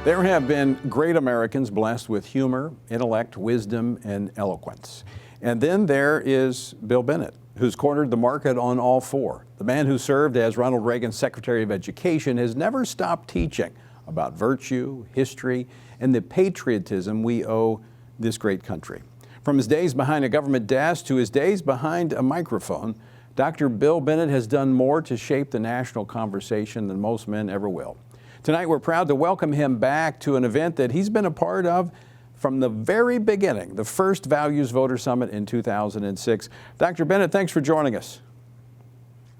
There have been great Americans blessed with humor, intellect, wisdom, and eloquence. And then there is Bill Bennett, who's cornered the market on all four. The man who served as Ronald Reagan's Secretary of Education has never stopped teaching about virtue, history, and the patriotism we owe this great country. From his days behind a government desk to his days behind a microphone, Dr. Bill Bennett has done more to shape the national conversation than most men ever will. Tonight, we're proud to welcome him back to an event that he's been a part of from the very beginning, the first Values Voter Summit in 2006. Dr. Bennett, thanks for joining us.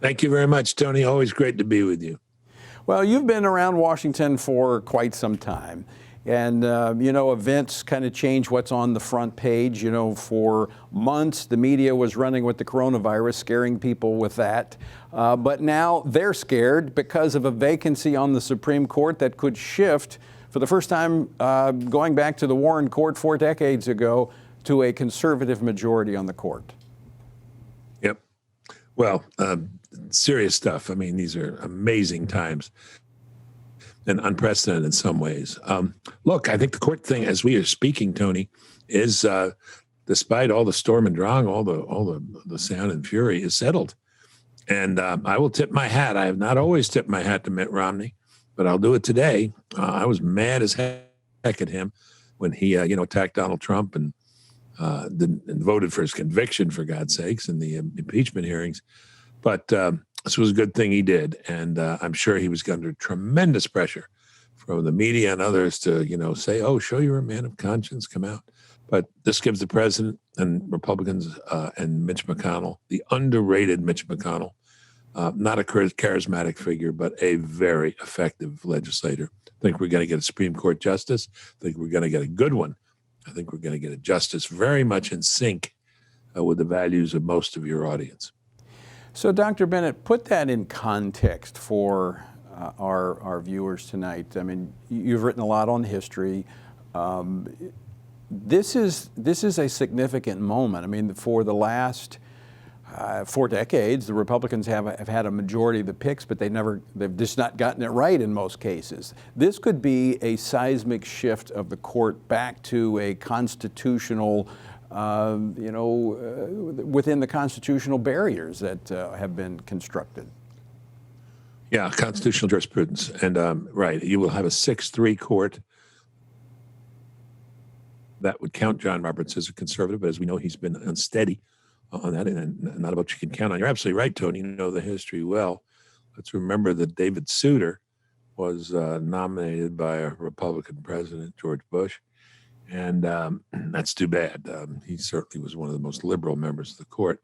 Thank you very much, Tony. Always great to be with you. Well, you've been around Washington for quite some time. And, events kind of change what's on the front page. For months, the media was running with the coronavirus, scaring people with that. But now they're scared because of a vacancy on the Supreme Court that could shift for the first time going back to the Warren Court 4 decades ago to a conservative majority on the court. Yep. Well, serious stuff. I mean, these are amazing times and unprecedented in some ways. Look, I think the court thing, as we are speaking, Tony, is despite all the storm and drang, all the sound and fury, is settled. And I will tip my hat. I have not always tipped my hat to Mitt Romney, but I'll do it today. I was mad as heck at him when he, attacked Donald Trump and voted for his conviction, for God's sakes, in the impeachment hearings. But this was a good thing he did, and I'm sure he was under tremendous pressure from the media and others to, say, "Oh, show you're a man of conscience, come out." But this gives the president and Republicans and Mitch McConnell, the underrated Mitch McConnell, not a charismatic figure, but a very effective legislator. I think we're going to get a Supreme Court justice. I think we're going to get a good one. I think we're going to get a justice very much in sync with the values of most of your audience. So, Dr. Bennett, put that in context for our viewers tonight. I mean, you've written a lot on history. This is a significant moment. I mean, for the last 4 decades, the Republicans have had a majority of the picks, but they've just not gotten it right in most cases. This could be a seismic shift of the court back to a constitutional within the constitutional barriers that have been constructed. Yeah, constitutional jurisprudence. And right, you will have a 6-3 court that would count John Roberts as a conservative, but as we know, he's been unsteady on that, and not about you can count on. You're absolutely right, Tony. You know the history well. Let's remember that David Souter was nominated by a Republican president, George Bush. And that's too bad. He certainly was one of the most liberal members of the court.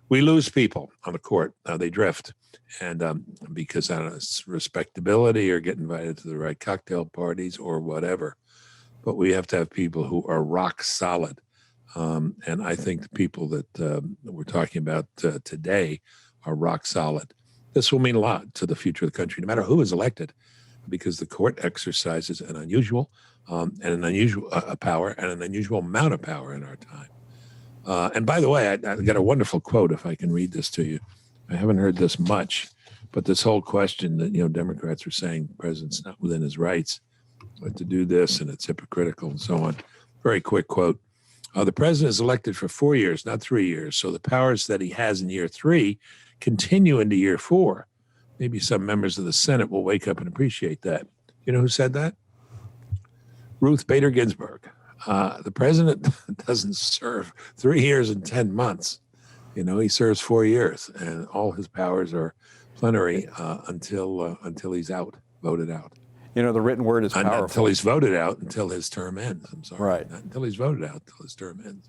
We lose people on the court. They drift. And because, I don't know, it's respectability or get invited to the right cocktail parties or whatever. But we have to have people who are rock solid. And I think the people that we're talking about today are rock solid. This will mean a lot to the future of the country, no matter who is elected, because the court exercises an unusual power and an unusual amount of power in our time. And by the way, I got a wonderful quote, if I can read this to you. I haven't heard this much, but this whole question that, Democrats are saying the president's not within his rights to do this and it's hypocritical and so on. Very quick quote. The president is elected for 4 years, not 3 years. So the powers that he has in year 3 continue into year 4. Maybe some members of the Senate will wake up and appreciate that. You know who said that? Ruth Bader Ginsburg. The president doesn't serve 3 years and 10 months. He serves 4 years, and all his powers are plenary until he's voted out. The written word is powerful. Until he's voted out, until his term ends. I'm sorry. Right. Not until he's voted out, until his term ends.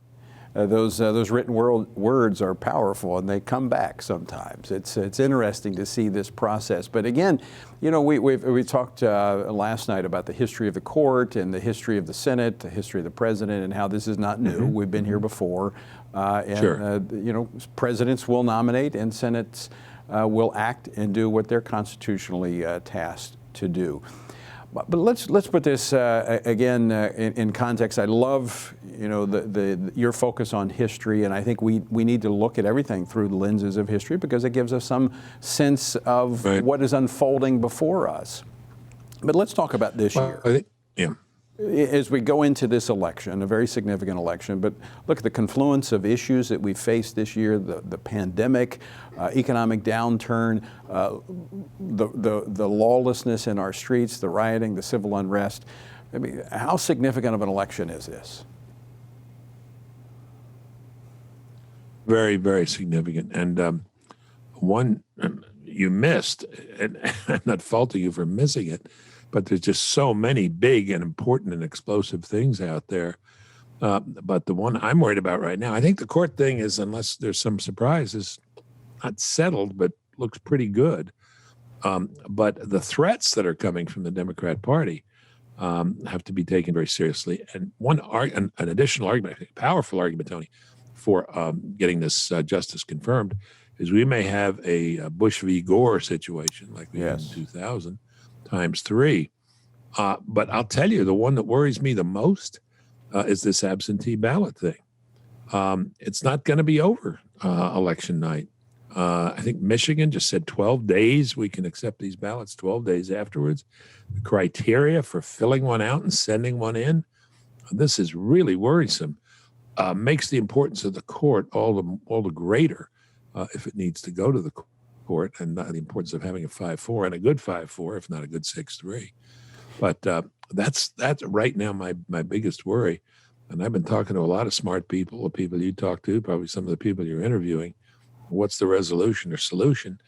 Those written words are powerful, and they come back sometimes. It's interesting to see this process. But again, we talked last night about the history of the court and the history of the Senate, the history of the president, and how this is not new. Mm-hmm. We've been here before. Sure. Presidents will nominate, and Senates will act and do what they're constitutionally tasked to do. But let's put this again in context. I love your focus on history, and I think we need to look at everything through the lenses of history because it gives us some sense of what is unfolding before us. But let's talk about this year. Yeah. As we go into this election, a very significant election, but look at the confluence of issues that we faced this year, the pandemic, economic downturn, the lawlessness in our streets, the rioting, the civil unrest. I mean, how significant of an election is this? Very, very significant. And one you missed, and I'm not faulting you for missing it, but there's just so many big and important and explosive things out there. But the one I'm worried about right now, I think the court thing is, unless there's some surprise, is not settled, but looks pretty good. But the threats that are coming from the Democrat Party have to be taken very seriously. And an additional argument, a powerful argument, Tony, for getting this justice confirmed is we may have a Bush v. Gore situation like we had in 2000 times 3. But I'll tell you, the one that worries me the most is this absentee ballot thing. It's not going to be over election night. I think Michigan just said 12 days we can accept these ballots, 12 days afterwards. The criteria for filling one out and sending one in, this is really worrisome. Makes the importance of the court all the greater if it needs to go to the court, and not the importance of having a 5-4 and a good 5-4, if not a good 6-3. But that's right now my biggest worry. And I've been talking to a lot of smart people, the people you talk to, probably some of the people you're interviewing. What's the resolution or solution?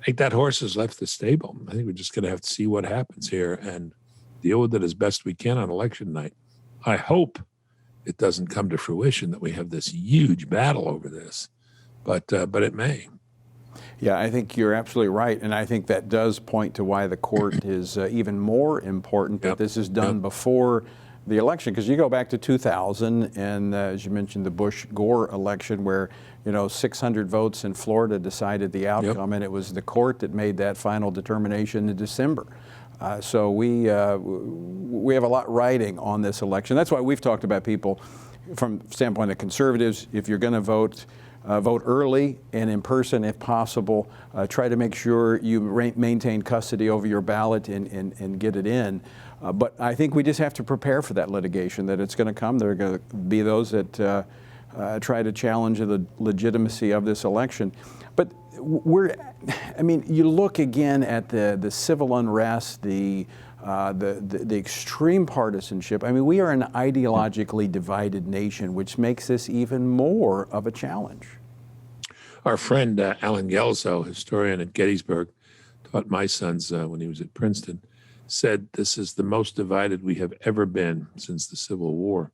I think that horse has left the stable. I think we're just going to have to see what happens here and deal with it as best we can on election night. I hope it doesn't come to fruition that we have this huge battle over this, but it may. Yeah, I think you're absolutely right, and I think that does point to why the court is even more important that this is done before the election. Because you go back to 2000, and as you mentioned, the Bush-Gore election, where 600 votes in Florida decided the outcome, and it was the court that made that final determination in December. So we have a lot riding on this election. That's why we've talked about people from the standpoint of conservatives. If you're going to vote, vote early and in person if possible. Try to make sure you maintain custody over your ballot and get it in. But I think we just have to prepare for that litigation, that it's going to come. There are going to be those that try to challenge the legitimacy of this election. But you look again at the civil unrest, the extreme partisanship. I mean, we are an ideologically divided nation, which makes this even more of a challenge. Our friend Alan Gelso, historian at Gettysburg, taught my sons when he was at Princeton, said this is the most divided we have ever been since the Civil War.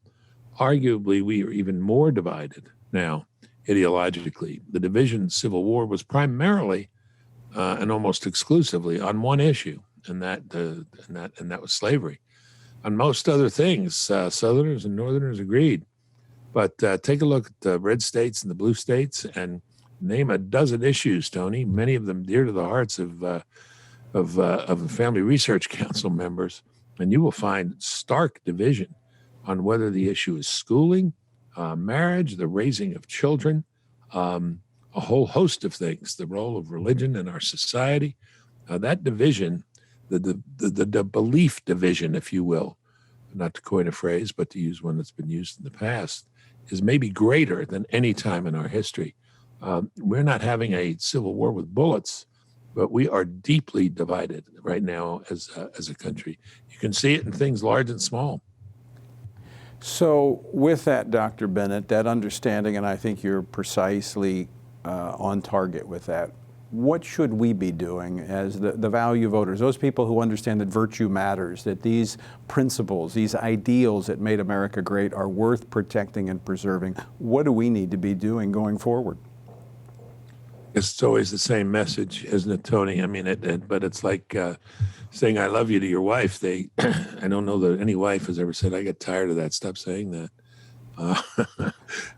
Arguably, we are even more divided now ideologically. The division in the Civil War was primarily and almost exclusively on one issue, and that was slavery. On most other things, Southerners and Northerners agreed. But take a look at the red states and the blue states, and name a dozen issues, Tony. Many of them dear to the hearts of Family Research Council members, and you will find stark division on whether the issue is schooling, marriage, the raising of children, a whole host of things, the role of religion in our society. That division, the belief division, if you will, not to coin a phrase, but to use one that's been used in the past, is maybe greater than any time in our history. We're not having a civil war with bullets, but we are deeply divided right now as a country. You can see it in things large and small. So with that, Dr. Bennett, that understanding, and I think you're precisely on target with that, what should we be doing as the value voters, those people who understand that virtue matters, that these principles, these ideals that made America great are worth protecting and preserving? What do we need to be doing going forward? It's always the same message, isn't it, Tony? I mean, but it's like saying "I love you" to your wife. I don't know that any wife has ever said, "I get tired of that. Stop saying that."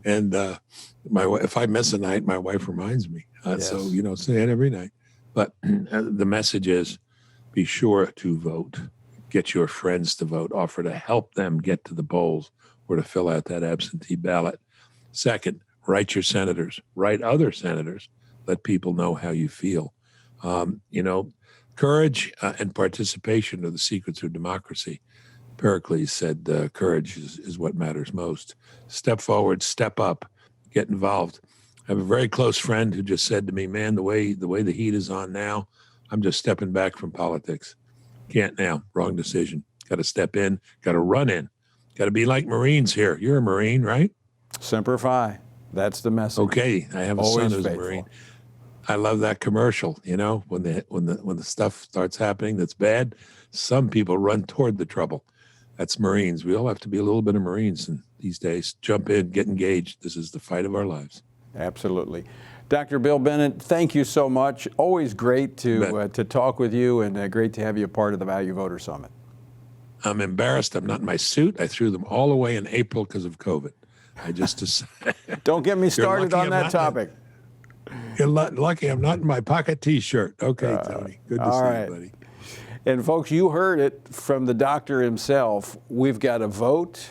And if I miss a night, my wife reminds me. Yes. So say it every night. But the message is: be sure to vote. Get your friends to vote. Offer to help them get to the polls or to fill out that absentee ballot. Second, write your senators. Write other senators. Let people know how you feel. Courage and participation are the secrets of democracy. Pericles said, courage is what matters most. Step forward, step up, get involved. I have a very close friend who just said to me, man, the way the heat is on now, I'm just stepping back from politics. Can't now. Wrong decision. Got to step in, got to run in. Got to be like Marines here. You're a Marine, right? Semper Fi. That's the message. Okay. I have a son Always who's faithful. a Marine. I love that commercial. You know, when the stuff starts happening that's bad, some people run toward the trouble. That's Marines. We all have to be a little bit of Marines these days. Jump in, get engaged. This is the fight of our lives. Absolutely. Dr. Bill Bennett, thank you so much. Always great to talk with you, and great to have you a part of the Value Voter Summit. I'm embarrassed. I'm not in my suit. I threw them all away in April because of COVID. I just decided. Don't get me started on that topic. You're lucky I'm not in my pocket T-shirt. Okay, Tony. Good to see you, buddy. And folks, you heard it from the doctor himself. We've got to vote,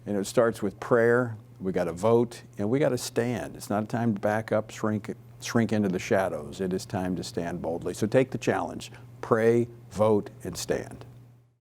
and it starts with prayer. We got to vote, and we got to stand. It's not a time to back up, shrink into the shadows. It is time to stand boldly. So take the challenge. Pray, vote, and stand.